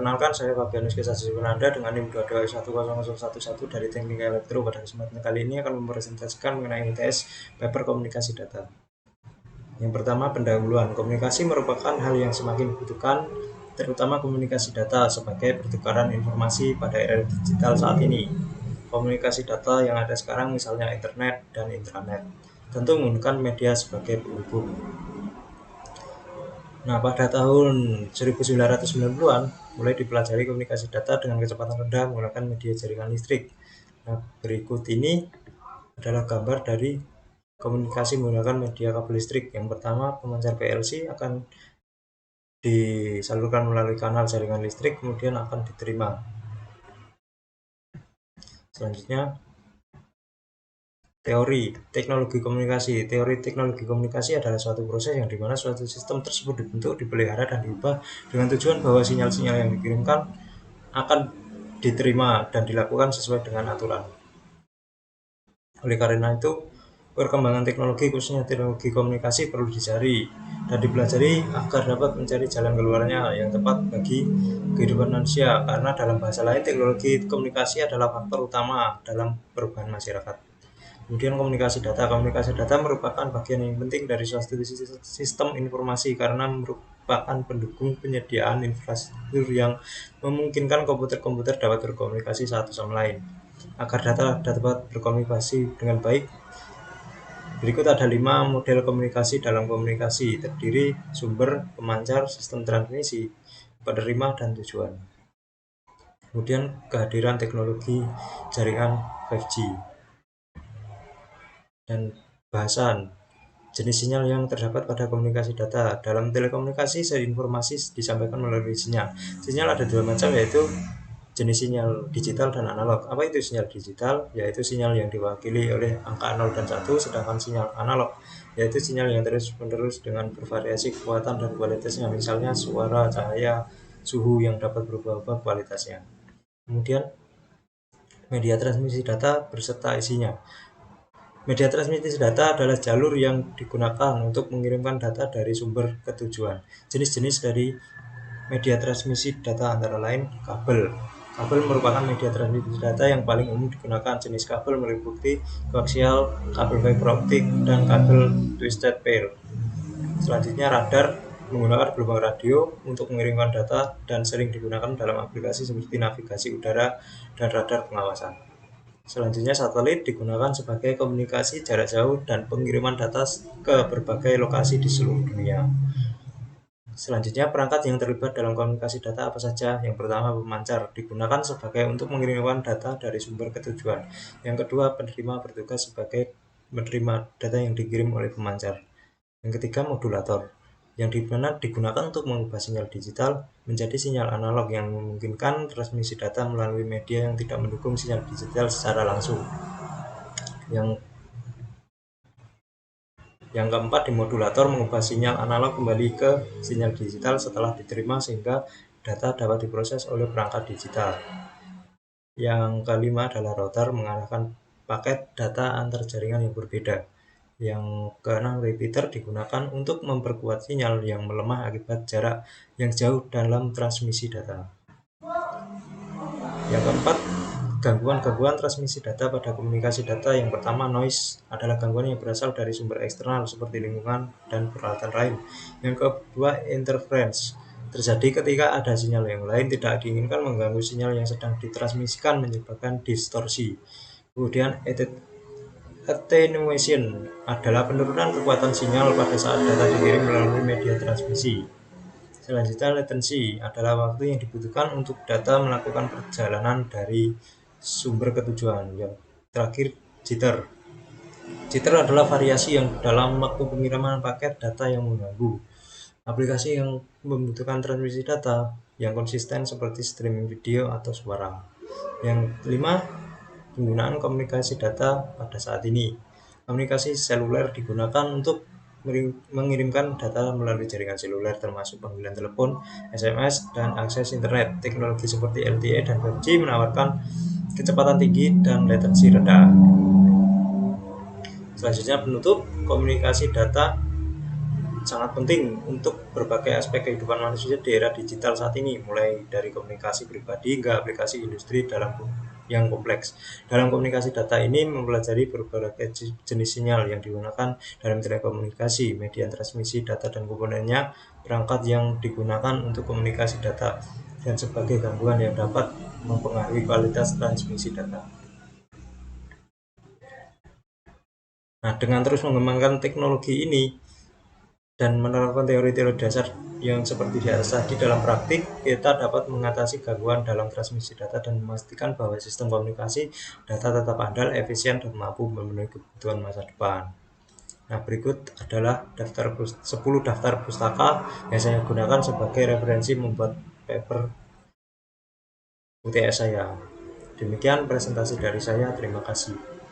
Perkenalkan, saya Fabianus Anda dengan NIM 2210011 dari Teknik Elektro. Pada kesempatan kali ini akan mempresentasikan mengenai UTS paper komunikasi data. Yang pertama, pendahuluan. Komunikasi merupakan hal yang semakin dibutuhkan, terutama komunikasi data sebagai pertukaran informasi pada era digital saat ini. Komunikasi data yang ada sekarang misalnya internet dan intranet, tentu menggunakan media sebagai penghubung. Nah, pada tahun 1990-an mulai dipelajari komunikasi data dengan kecepatan rendah menggunakan media jaringan listrik. Nah, berikut ini adalah gambar dari komunikasi menggunakan media kabel listrik. Yang pertama, pemancar PLC akan disalurkan melalui kanal jaringan listrik, kemudian akan diterima. Selanjutnya, teori teknologi komunikasi. Teori teknologi komunikasi adalah suatu proses yang dimana suatu sistem tersebut dibentuk, dipelihara, dan diubah dengan tujuan bahwa sinyal-sinyal yang dikirimkan akan diterima dan dilakukan sesuai dengan aturan. Oleh karena itu, perkembangan teknologi khususnya teknologi komunikasi perlu dicari dan dipelajari agar dapat mencari jalan keluarnya yang tepat bagi kehidupan manusia, karena dalam bahasa lain teknologi komunikasi adalah faktor utama dalam perubahan masyarakat. Kemudian komunikasi data merupakan bagian yang penting dari suatu sistem informasi karena merupakan pendukung penyediaan infrastruktur yang memungkinkan komputer-komputer dapat berkomunikasi satu sama lain. Agar data dapat berkomunikasi dengan baik, berikut ada 5 model komunikasi dalam komunikasi, terdiri sumber, pemancar, sistem transmisi, penerima, dan tujuan. Kemudian kehadiran teknologi jaringan 5G dan bahasan jenis sinyal yang terdapat pada komunikasi data. Dalam telekomunikasi, informasi disampaikan melalui sinyal. Sinyal ada 2 macam, yaitu jenis sinyal digital dan analog. Apa itu sinyal digital? Yaitu sinyal yang diwakili oleh angka 0 dan 1, sedangkan sinyal analog yaitu sinyal yang terus-menerus dengan bervariasi kekuatan dan kualitasnya, misalnya suara, cahaya, suhu yang dapat berubah-ubah kualitasnya. Kemudian media transmisi data berserta isinya. Media transmisi data adalah jalur yang digunakan untuk mengirimkan data dari sumber ke tujuan. Jenis-jenis dari media transmisi data antara lain kabel. Kabel merupakan media transmisi data yang paling umum digunakan. Jenis kabel meliputi koaksial, kabel fiber optik, dan kabel twisted pair. Selanjutnya radar menggunakan gelombang radio untuk mengirimkan data dan sering digunakan dalam aplikasi seperti navigasi udara dan radar pengawasan. Selanjutnya satelit digunakan sebagai komunikasi jarak jauh dan pengiriman data ke berbagai lokasi di seluruh dunia. Selanjutnya perangkat yang terlibat dalam komunikasi data apa saja? Yang pertama, pemancar digunakan sebagai untuk mengirimkan data dari sumber ke tujuan. Yang kedua, penerima bertugas sebagai menerima data yang dikirim oleh pemancar. Yang ketiga, modulator yang digunakan untuk mengubah sinyal digital menjadi sinyal analog yang memungkinkan transmisi data melalui media yang tidak mendukung sinyal digital secara langsung. Yang keempat, demodulator mengubah sinyal analog kembali ke sinyal digital setelah diterima sehingga data dapat diproses oleh perangkat digital. Yang kelima adalah router mengarahkan paket data antar jaringan yang berbeda. Yang keenam, repeater digunakan untuk memperkuat sinyal yang melemah akibat jarak yang jauh dalam transmisi data. Yang keempat, gangguan-gangguan transmisi data pada komunikasi data. Yang pertama, noise adalah gangguan yang berasal dari sumber eksternal seperti lingkungan dan peralatan lain. Yang kedua, interference terjadi ketika ada sinyal yang lain tidak diinginkan mengganggu sinyal yang sedang ditransmisikan, menyebabkan distorsi. Kemudian attenuation adalah penurunan kekuatan sinyal pada saat data dikirim melalui media transmisi. Selanjutnya, latency adalah waktu yang dibutuhkan untuk data melakukan perjalanan dari sumber ke tujuan. Yang terakhir, jitter. Jitter adalah variasi yang dalam waktu pengiriman paket data yang mengganggu. Aplikasi yang membutuhkan transmisi data yang konsisten seperti streaming video atau suara. Yang kelima, penggunaan komunikasi data pada saat ini. Komunikasi seluler digunakan untuk mengirimkan data melalui jaringan seluler termasuk panggilan telepon, SMS, dan akses internet. Teknologi seperti LTE dan 5G menawarkan kecepatan tinggi dan latensi rendah. Selanjutnya penutup, komunikasi data sangat penting untuk berbagai aspek kehidupan manusia di era digital saat ini, mulai dari komunikasi pribadi hingga aplikasi industri dalam yang kompleks. Dalam komunikasi data ini mempelajari berbagai jenis sinyal yang digunakan dalam telekomunikasi, media transmisi data dan komponennya, perangkat yang digunakan untuk komunikasi data, dan sebagai gangguan yang dapat mempengaruhi kualitas transmisi data. Nah, dengan terus mengembangkan teknologi ini dan menerapkan teori-teori dasar yang seperti di atas tadi dalam praktik, kita dapat mengatasi gangguan dalam transmisi data dan memastikan bahwa sistem komunikasi data tetap andal, efisien, dan mampu memenuhi kebutuhan masa depan. Nah, berikut adalah 10 daftar pustaka yang saya gunakan sebagai referensi membuat paper UTS saya. Demikian presentasi dari saya, terima kasih.